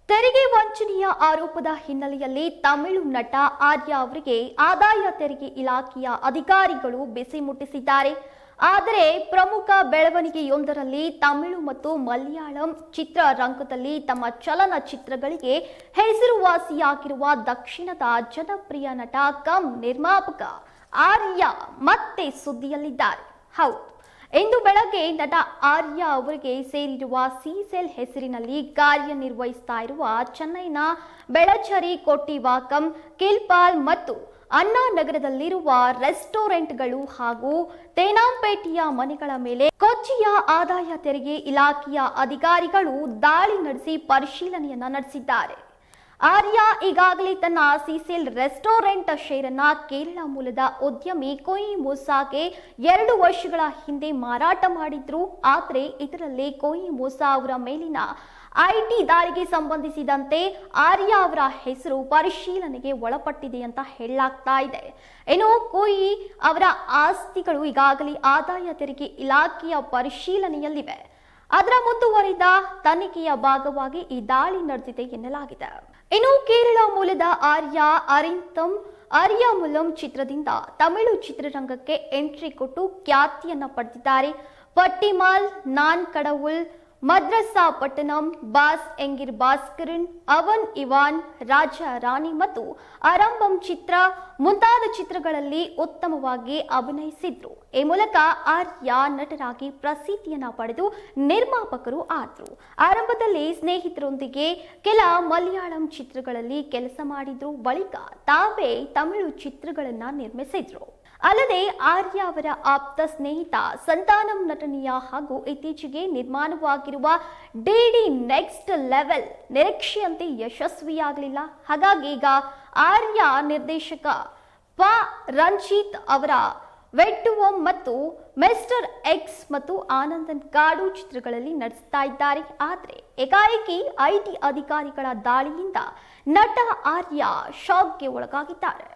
ತೆರಿಗೆ ವಂಚನೆಯ ಆರೋಪದ ಹಿನ್ನೆಲೆಯಲ್ಲಿ ತಮಿಳು ನಟ ಆರ್ಯ ಅವರಿಗೆ ಆದಾಯ ತೆರಿಗೆ ಇಲಾಖೆಯ ಅಧಿಕಾರಿಗಳು ಬಿಸಿ ಮುಟ್ಟಿಸಿದ್ದಾರೆ. ಆದರೆ ಪ್ರಮುಖ ಬೆಳವಣಿಗೆಯೊಂದರಲ್ಲಿ ತಮಿಳು ಮತ್ತು ಮಲಯಾಳಂ ಚಿತ್ರರಂಗದಲ್ಲಿ ತಮ್ಮ ಚಲನಚಿತ್ರಗಳಿಗೆ ಹೆಸರುವಾಸಿಯಾಗಿರುವ ದಕ್ಷಿಣದ ಜನಪ್ರಿಯ ನಟ ಕಂ ನಿರ್ಮಾಪಕ ಆರ್ಯ ಮತ್ತೆ ಸುದ್ದಿಯಲ್ಲಿದ್ದಾರೆ. ಹೌದು, ಇಂದು ಬೆಳಗ್ಗೆ ನಟ ಆರ್ಯ ಅವರಿಗೆ ಸೇರಿರುವ ಸಿಸೆಲ್ ಹೆಸರಿನಲ್ಲಿ ಕಾರ್ಯನಿರ್ವಹಿಸ್ತಾ ಇರುವ ಚೆನ್ನೈನ ಬೆಳಚರಿ ಕೊಟ್ಟಿವಾಕಂ, ಕಿಲ್ಪಾಲ್ ಮತ್ತು ಅಣ್ಣಾ ನಗರದಲ್ಲಿರುವ ರೆಸ್ಟೋರೆಂಟ್ಗಳು ಹಾಗೂ ತೇನಾಂಪೇಟೆಯ ಮನೆಗಳ ಮೇಲೆ ಕೊಚ್ಚಿಯ ಆದಾಯ ತೆರಿಗೆ ಇಲಾಖೆಯ ಅಧಿಕಾರಿಗಳು ದಾಳಿ ನಡೆಸಿ ಪರಿಶೀಲನೆಯನ್ನ ನಡೆಸಿದ್ದಾರೆ. ಆರ್ಯ ಈಗಾಗಲೇ ತನ್ನ ಸಿಸೆಲ್ ರೆಸ್ಟೋರೆಂಟ್ ಶೇರನ್ನ ಕೇರಳ ಮೂಲದ ಉದ್ಯಮಿ ಕೊಯಿ ಮೂಸಾಗೆ 2 ವರ್ಷಗಳ ಹಿಂದೆ ಮಾರಾಟ ಮಾಡಿದ್ರು. ಆದರೆ ಇದರಲ್ಲಿ ಕೊಯಿ ಮೂಸಾ ಅವರ ಮೇಲಿನ ಐಟಿ ದಾಳಿಗೆ ಸಂಬಂಧಿಸಿದಂತೆ ಆರ್ಯ ಅವರ ಹೆಸರು ಪರಿಶೀಲನೆಗೆ ಒಳಪಟ್ಟಿದೆ ಅಂತ ಹೇಳಲಾಗ್ತಾ ಇದೆ. ಇನ್ನು ಕೊಯಿ ಅವರ ಆಸ್ತಿಗಳು ಈಗಾಗಲೇ ಆದಾಯ ತೆರಿಗೆ ಇಲಾಖೆಯ ಪರಿಶೀಲನೆಯಲ್ಲಿವೆ. ಅದರ ಮುಂದುವರಿದ ತನಿಖೆಯ ಭಾಗವಾಗಿ ಈ ದಾಳಿ ನಡೆದಿದೆ ಎನ್ನಲಾಗಿದೆ. ಇನ್ನು ಕೇರಳ ಮೂಲದ ಆರ್ಯ ಅರಿಯಾಮುಲಂ ಚಿತ್ರದಿಂದ ತಮಿಳು ಚಿತ್ರರಂಗಕ್ಕೆ ಎಂಟ್ರಿ ಕೊಟ್ಟು ಖ್ಯಾತಿಯನ್ನ ಪಡೆದಿದ್ದಾರೆ. ಪಟ್ಟಿಮಾಲ್, ನಾನ್ ಕಡವುಲ್, ಮದ್ರಸಾ ಪಟ್ಟಣಂ, ಬಾಸ್ ಎಂಗಿರ್ ಭಾಸ್ಕರನ್, ಅವನ್ ಇವಾನ್, ರಾಜ ರಾಣಿ ಮತ್ತು ಆರಂಭಂ ಚಿತ್ರ ಮುಂತಾದ ಚಿತ್ರಗಳಲ್ಲಿ ಉತ್ತಮವಾಗಿ ಅಭಿನಯಿಸಿದ್ರು. ಈ ಮೂಲಕ ಆರ್ಯ ನಟರಾಗಿ ಪ್ರಸಿದ್ಧಿಯನ್ನ ಪಡೆದು ನಿರ್ಮಾಪಕರು ಆದ್ರು. ಆರಂಭದಲ್ಲಿ ಸ್ನೇಹಿತರೊಂದಿಗೆ ಕೆಲ ಮಲಯಾಳಂ ಚಿತ್ರಗಳಲ್ಲಿ ಕೆಲಸ ಮಾಡಿದ್ರು. ಬಳಿಕ ತಾವೇ ತಮಿಳು ಚಿತ್ರಗಳನ್ನ ನಿರ್ಮಿಸಿದ್ರು. ಅಲ್ಲದೆ ಆರ್ಯ ಅವರ ಆಪ್ತ ಸ್ನೇಹಿತ ಸಂತಾನಂ ನಟನೆಯ ಹಾಗೂ ಇತ್ತೀಚೆಗೆ ನಿರ್ಮಾಣವಾಗಿರುವ ಡಿಡಿ ನೆಕ್ಸ್ಟ್ ಲೆವೆಲ್ ನಿರೀಕ್ಷೆಯಂತೆ ಯಶಸ್ವಿಯಾಗಲಿಲ್ಲ. ಹಾಗಾಗಿ ಈಗ ಆರ್ಯ ನಿರ್ದೇಶಕ ಪ ರಂಜಿತ್ ಅವರ ವೆಟ್ಟುವಂ ಮತ್ತು ಮಿಸ್ಟರ್ ಎಕ್ಸ್ ಮತ್ತು ಆನಂದನ್ ಕಾಡು ಚಿತ್ರಗಳಲ್ಲಿ ನಡೆಸ್ತಾ ಇದ್ದಾರೆ. ಆದರೆ ಏಕಾಏಕಿ ಐಟಿ ಅಧಿಕಾರಿಗಳ ದಾಳಿಯಿಂದ ನಟ ಆರ್ಯ ಶಾಕ್ಗೆ ಒಳಗಾಗಿದ್ದಾರೆ.